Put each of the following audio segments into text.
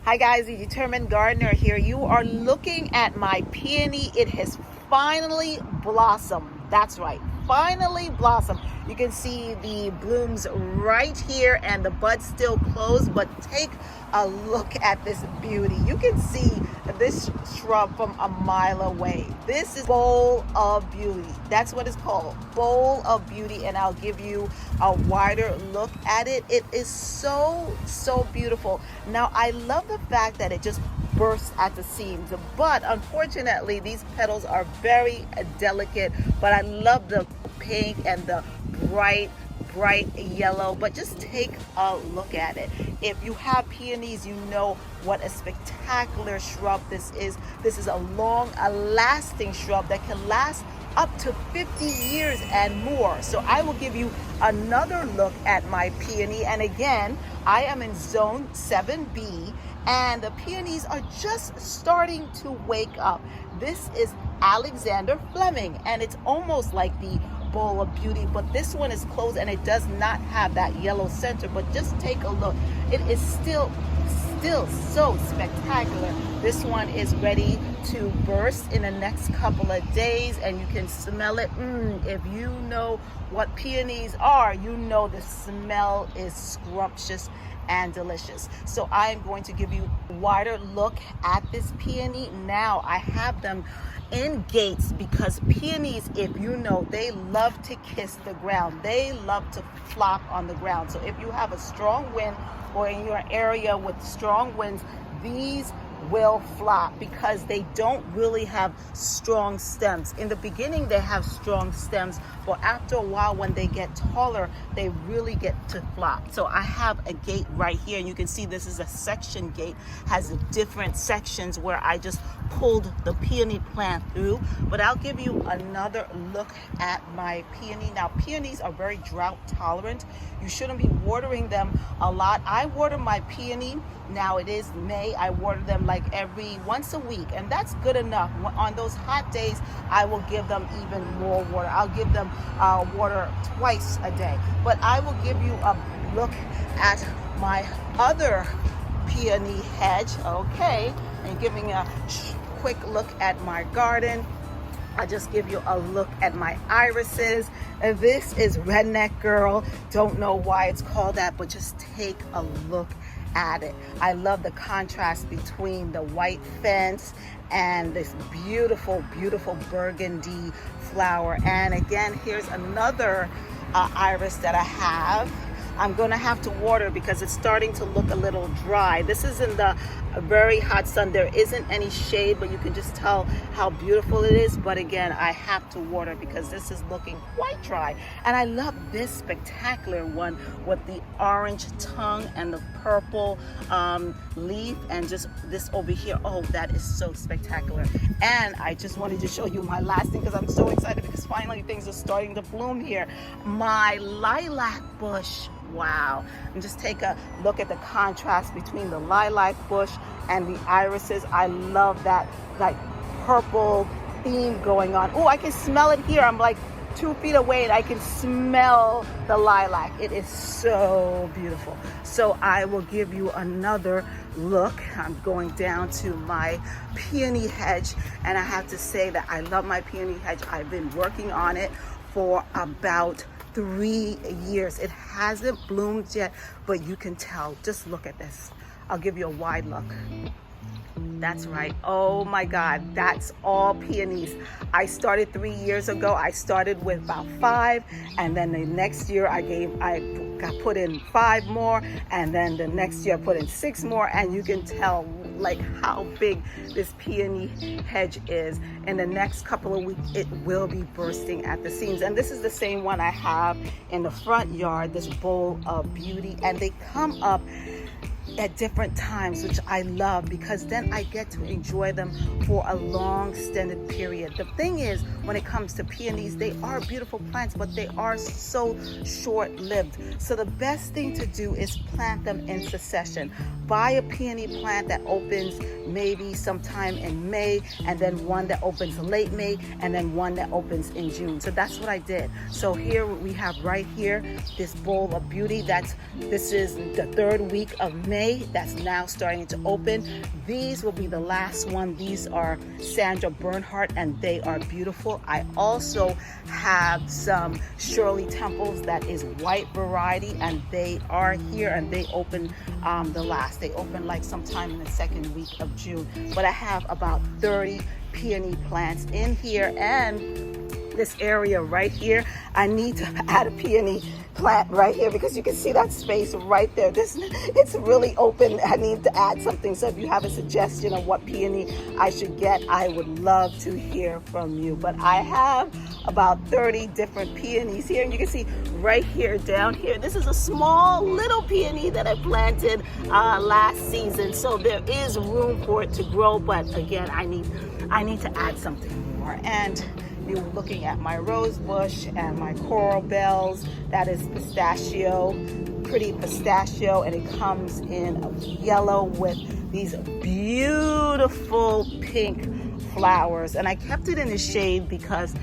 Hi guys, the Determined Gardener here. You are looking at my peony. It has finally blossomed. That's right, finally blossomed. You can see the blooms right here and the buds still closed, but take a look at this beauty. You can see this shrub from a mile away. This is Bowl of Beauty. That's what it's called, Bowl of Beauty, and I'll give you a wider look at it. It is so beautiful. Now I love the fact that it just bursts at the seams, but unfortunately these petals are very delicate. But I love the pink and the bright yellow. But just take a look at it. If you have peonies, you know what a spectacular shrub this is. This is a lasting shrub that can last up to 50 years and more. So I will give you another look at my peony, and again, I am in zone 7B, and the peonies are just starting to wake up. This is Alexander Fleming, and it's almost like the Bowl of Beauty, but this one is closed and it does not have that yellow center. But just take a look. It is still so spectacular. This one is ready to burst in the next couple of days, and you can smell it. If you know what peonies are, you know the smell is scrumptious and delicious. So I am going to give you a wider look at this peony. Now I have them in gates because peonies, if you know, they love to kiss the ground. They love to flop on the ground. So if you have a strong wind or in your area with strong winds, these will flop because they don't really have strong stems. In the beginning they have strong stems, but after a while when they get taller, they really get to flop. So I have a gate right here, and you can see this is a section gate, has different sections where I just pulled the peony plant through. But I'll give you another look at my peony. Now peonies are very drought tolerant. You shouldn't be watering them a lot. I water my peony, now it is May, I water them like once a week, and that's good enough. On those hot days I will give them even more water. I'll give them water twice a day. But I will give you a look at my other peony hedge, okay, and giving a quick look at my garden. I'll just give you a look at my irises. And this is Redneck Girl. Don't know why it's called that, but just take a look at it. I love the contrast between the white fence and this beautiful burgundy flower. And again, here's another iris that I have. I'm gonna have to water because it's starting to look a little dry. This is in the very hot sun. There isn't any shade, but you can just tell how beautiful it is. But again, I have to water because this is looking quite dry. And I love this spectacular one with the orange tongue and the purple leaf, and just this over here. Oh, that is so spectacular. And I just wanted to show you my last thing because I'm so excited because finally things are starting to bloom here. My lilac bush. Wow. And just take a look at the contrast between the lilac bush and the irises. I love that like purple theme going on. Oh, I can smell it here. I'm like 2 feet away and I can smell the lilac. It is so beautiful. So I will give you another look. I'm going down to my peony hedge, and I have to say that I love my peony hedge. I've been working on it for about 3 years. It hasn't bloomed yet, but you can tell. Just look at this. I'll give you a wide look. That's right. Oh my God, that's all peonies. I started 3 years ago. I started with about 5, and then the next year I put in 5 more, and then the next year I put in 6 more, and you can tell like how big this peony hedge is. In the next couple of weeks it will be bursting at the seams. And this is the same one I have in the front yard, this Bowl of Beauty, and they come up at different times, which I love because then I get to enjoy them for a long extended period. The thing is, when it comes to peonies, they are beautiful plants, but they are so short-lived. So the best thing to do is plant them in succession. Buy a peony plant that opens maybe sometime in May, and then one that opens late May, and then one that opens in June. So that's what I did. So here we have right here this Bowl of Beauty. This is the 3rd week of May. May that's now starting to open. These will be the last one. These are Sandra Bernhardt, and they are beautiful. I also have some Shirley Temples that is white variety, and they are here, and they open they open like sometime in the second week of June. But I have about 30 peony plants in here, and this area right here, I need to add a peony plant right here because you can see that space right there. It's really open. I need to add something. So if you have a suggestion of what peony I should get, I would love to hear from you. But I have about 30 different peonies here, and you can see right here down here, this is a small little peony that I planted last season. So there is room for it to grow, but again, I need to add something more. And you're looking at my rose bush and my coral bells. That is pistachio, pretty pistachio, and it comes in yellow with these beautiful pink flowers. And I kept it in the shade because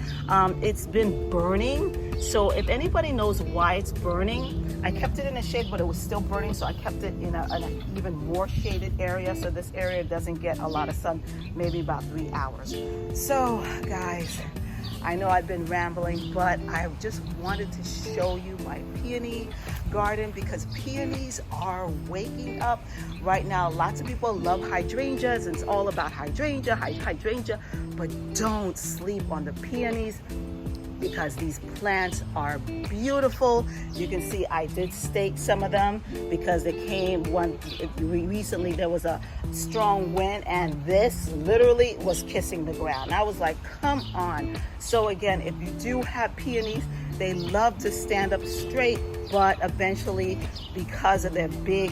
it's been burning. So if anybody knows why it's burning, I kept it in the shade, but it was still burning, so I kept it in an even more shaded area, so this area doesn't get a lot of sun, maybe about 3 hours. So guys, I know I've been rambling, but I just wanted to show you my peony garden because peonies are waking up right now. Lots of people love hydrangeas, and it's all about hydrangea, but don't sleep on the peonies because these plants are beautiful. You can see I did stake some of them because they came recently. There was a strong wind, and this literally was kissing the ground. I was like, come on. So again, if you do have peonies, they love to stand up straight, but eventually, because of their big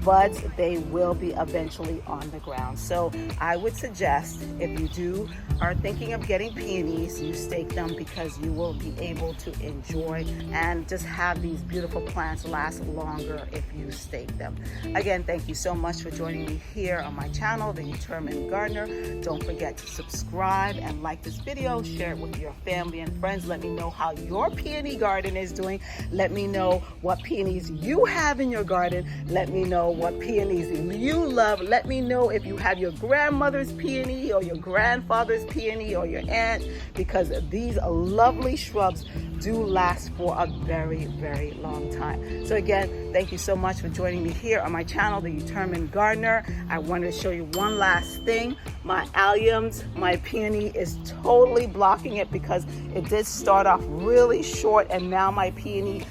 buds, they will be eventually on the ground. So I would suggest, if you are thinking of getting peonies, you stake them because you will be able to enjoy and just have these beautiful plants last longer if you stake them. Again, thank you so much for joining me here on my channel, The Determined Gardener. Don't forget to subscribe and like this video, share it with your family and friends. Let me know how your peony garden is doing. Let me know what peonies you have in your garden. Let me know what peonies you love. Let me know if you have your grandmother's peony or your grandfather's peony or your aunt, because these lovely shrubs do last for a very, very long time. So again, thank you so much for joining me here on my channel, The Determined Gardener. I wanted to show you one last thing. My alliums, my peony is totally blocking it because it did start off really short, and now my peony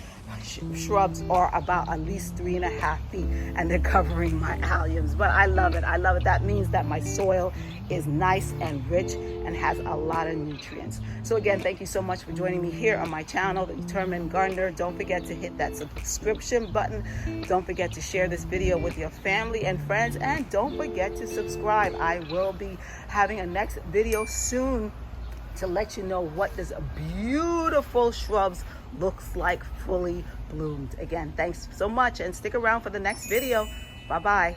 shrubs are about at least 3.5 feet, and they're covering my alliums. But I love it. I love it. That means that my soil is nice and rich and has a lot of nutrients. So again, thank you so much for joining me here on my channel, The Determined Gardener. Don't forget to hit that subscription button. Don't forget to share this video with your family and friends, and don't forget to subscribe. I will be having a next video soon to let you know what this beautiful shrubs looks like fully bloomed. Again, thanks so much, and stick around for the next video. Bye-bye.